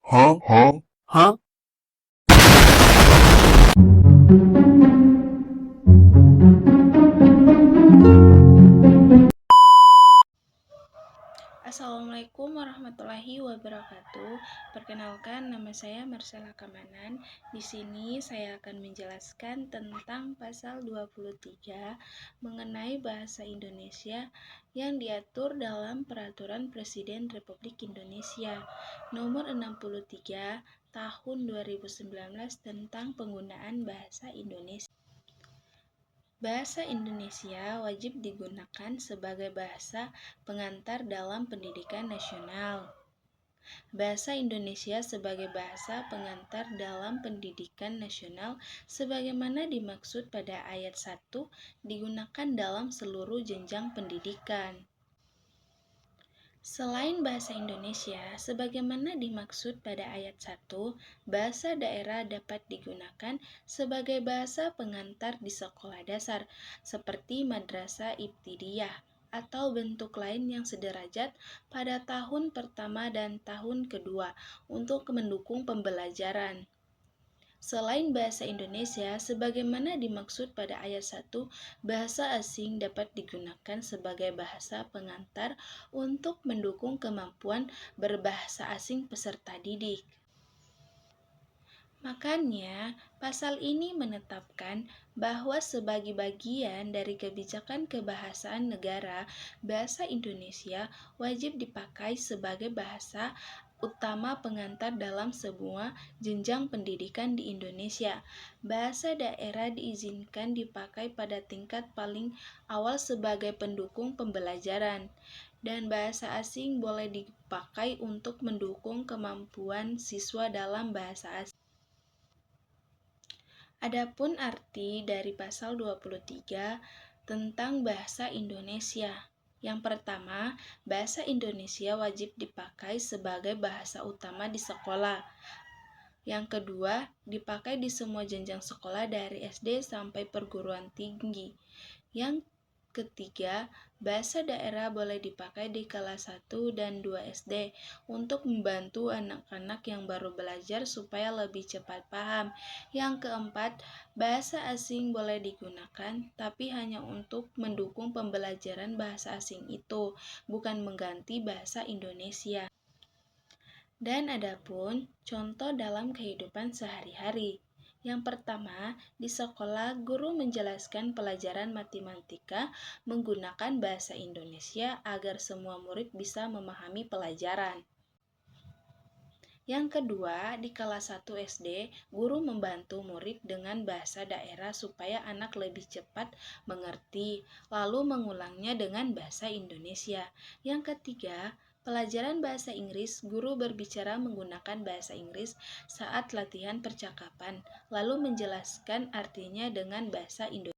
Huh? Huh? Huh? Assalamualaikum warahmatullahi wabarakatuh. Perkenalkan, nama saya Marcella Kamanan. Di sini saya akan menjelaskan tentang pasal 23 mengenai bahasa Indonesia yang diatur dalam Peraturan Presiden Republik Indonesia Nomor 63 Tahun 2019 tentang penggunaan bahasa Indonesia. Bahasa Indonesia wajib digunakan sebagai bahasa pengantar dalam pendidikan nasional. Bahasa Indonesia sebagai bahasa pengantar dalam pendidikan nasional sebagaimana dimaksud pada ayat 1 digunakan dalam seluruh jenjang pendidikan. Selain bahasa Indonesia, sebagaimana dimaksud pada ayat 1, bahasa daerah dapat digunakan sebagai bahasa pengantar di sekolah dasar, seperti madrasah ibtidaiyah, atau bentuk lain yang sederajat pada tahun pertama dan tahun kedua untuk mendukung pembelajaran. Selain bahasa Indonesia, sebagaimana dimaksud pada ayat 1, bahasa asing dapat digunakan sebagai bahasa pengantar untuk mendukung kemampuan berbahasa asing peserta didik. Makanya, pasal ini menetapkan bahwa sebagai bagian dari kebijakan kebahasaan negara, bahasa Indonesia wajib dipakai sebagai bahasa utama pengantar dalam semua jenjang pendidikan di Indonesia. Bahasa daerah diizinkan dipakai pada tingkat paling awal sebagai pendukung pembelajaran, dan bahasa asing boleh dipakai untuk mendukung kemampuan siswa dalam bahasa asing. Adapun arti dari pasal 23 tentang bahasa Indonesia. Yang pertama, bahasa Indonesia wajib dipakai sebagai bahasa utama di sekolah. Yang kedua, dipakai di semua jenjang sekolah dari SD sampai perguruan tinggi. Yang ketiga, bahasa daerah boleh dipakai di kelas 1 dan 2 SD untuk membantu anak-anak yang baru belajar supaya lebih cepat paham. Yang keempat, bahasa asing boleh digunakan, tapi hanya untuk mendukung pembelajaran bahasa asing itu, bukan mengganti bahasa Indonesia. Dan adapun contoh dalam kehidupan sehari-hari. Yang pertama, di sekolah guru menjelaskan pelajaran matematika menggunakan bahasa Indonesia agar semua murid bisa memahami pelajaran. Yang kedua, di kelas 1 SD, guru membantu murid dengan bahasa daerah supaya anak lebih cepat mengerti, lalu mengulangnya dengan bahasa Indonesia. Yang ketiga, pelajaran bahasa Inggris, guru berbicara menggunakan bahasa Inggris saat latihan percakapan, lalu menjelaskan artinya dengan bahasa Indonesia.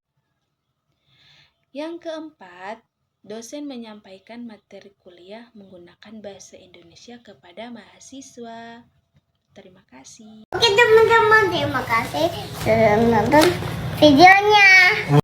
Yang keempat, dosen menyampaikan materi kuliah menggunakan bahasa Indonesia kepada mahasiswa. Terima kasih. Oke teman-teman, terima kasih sudah menonton videonya.